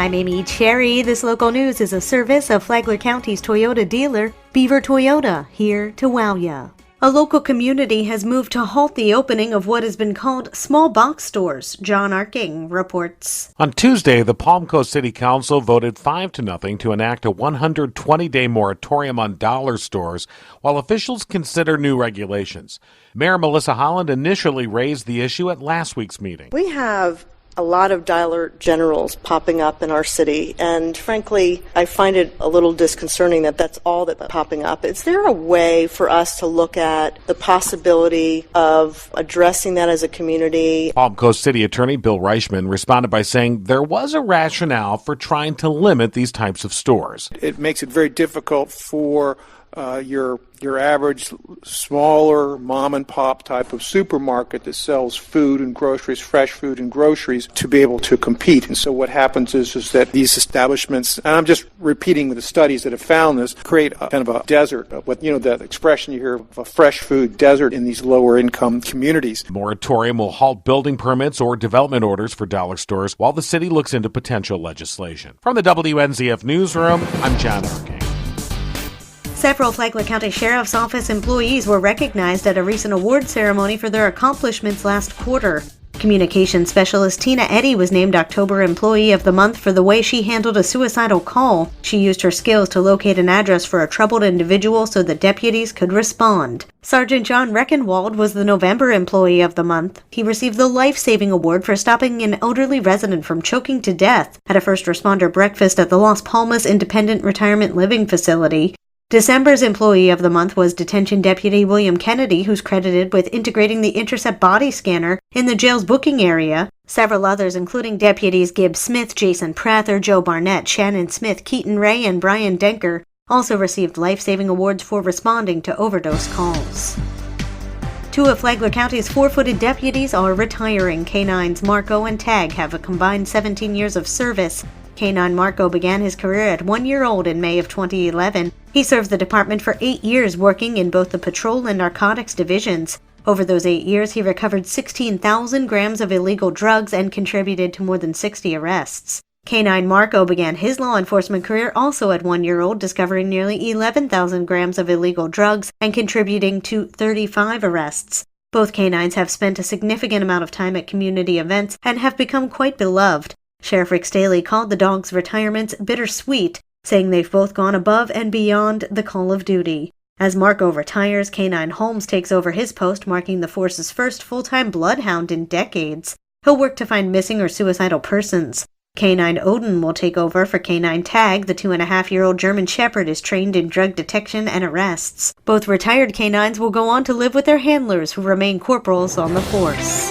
I'm Amy Cherry. This local news is a service of Flagler County's Toyota dealer, Beaver Toyota, here to wow ya. A local community has moved to halt the opening of what has been called small box stores. John Arking reports. On Tuesday, the Palm Coast City Council voted 5-0 to enact a 120-day moratorium on dollar stores while officials consider new regulations. Mayor Melissa Holland initially raised the issue at last week's meeting. We have a lot of Dollar Generals popping up in our city, and frankly, I find it a little disconcerting that that's all that's popping up. Is there a way for us to look at the possibility of addressing that as a community? Palm Coast City Attorney Bill Reichman responded by saying there was a rationale for trying to limit these types of stores. It makes it very difficult for your average smaller mom and pop type of supermarket that sells food and groceries, fresh food and groceries, to be able to compete. And so what happens is that these establishments, and I'm just repeating the studies that have found this, create a kind of a desert, that expression you hear of a fresh food desert in these lower income communities. The moratorium will halt building permits or development orders for dollar stores while the city looks into potential legislation. From the WNZF Newsroom, I'm John Arking. Several Flagler County Sheriff's Office employees were recognized at a recent award ceremony for their accomplishments last quarter. Communications specialist Tina Eddy was named October Employee of the Month for the way she handled a suicidal call. She used her skills to locate an address for a troubled individual so the deputies could respond. Sergeant John Reckenwald was the November Employee of the Month. He received the Life-Saving Award for stopping an elderly resident from choking to death at a first responder breakfast at the Las Palmas Independent Retirement Living Facility. December's Employee of the Month was Detention Deputy William Kennedy, who's credited with integrating the Intercept body scanner in the jail's booking area. Several others, including Deputies Gibb Smith, Jason Prather, Joe Barnett, Shannon Smith, Keaton Ray, and Brian Denker, also received life-saving awards for responding to overdose calls. Two of Flagler County's four-footed deputies are retiring. Canines Marco and Tag have a combined 17 years of service. Canine Marco began his career at 1 year old in May of 2011. He served the department for 8 years, working in both the patrol and narcotics divisions. Over those 8 years, he recovered 16,000 grams of illegal drugs and contributed to more than 60 arrests. Canine Marco began his law enforcement career also at 1 year old, discovering nearly 11,000 grams of illegal drugs and contributing to 35 arrests. Both canines have spent a significant amount of time at community events and have become quite beloved. Sheriff Rick Staley called the dogs' retirements bittersweet, saying they've both gone above and beyond the call of duty. As Marco retires, Canine Holmes takes over his post, marking the force's first full-time bloodhound in decades. He'll work to find missing or suicidal persons. Canine Odin will take over for Canine Tag. The 2.5-year-old German Shepherd is trained in drug detection and arrests. Both retired canines will go on to live with their handlers, who remain corporals on the force.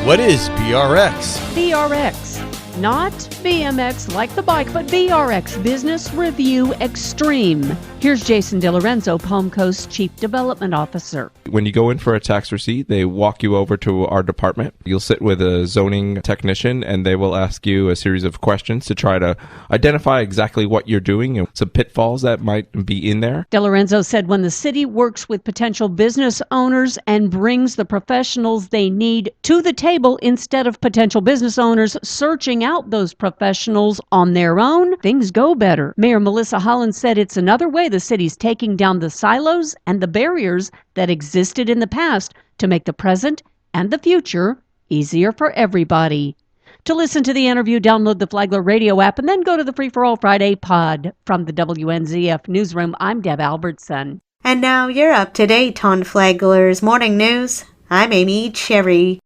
What is BRX? BRX. Not BMX like the bike, but BRX, Business Review Extreme. Here's Jason DiLorenzo, Palm Coast Chief Development Officer. When you go in for a tax receipt, they walk you over to our department. You'll sit with a zoning technician, and they will ask you a series of questions to try to identify exactly what you're doing and some pitfalls that might be in there. DiLorenzo said when the city works with potential business owners and brings the professionals they need to the table instead of potential business owners searching out those professionals on their own, things go better. Mayor Melissa Holland said it's another way the city's taking down the silos and the barriers that existed in the past to make the present and the future easier for everybody. To listen to the interview, download the Flagler radio app and then go to the Free for All Friday pod. From the WNZF Newsroom, I'm Deb Albertson. And now you're up to date on Flagler's morning news. I'm Amy Cherry.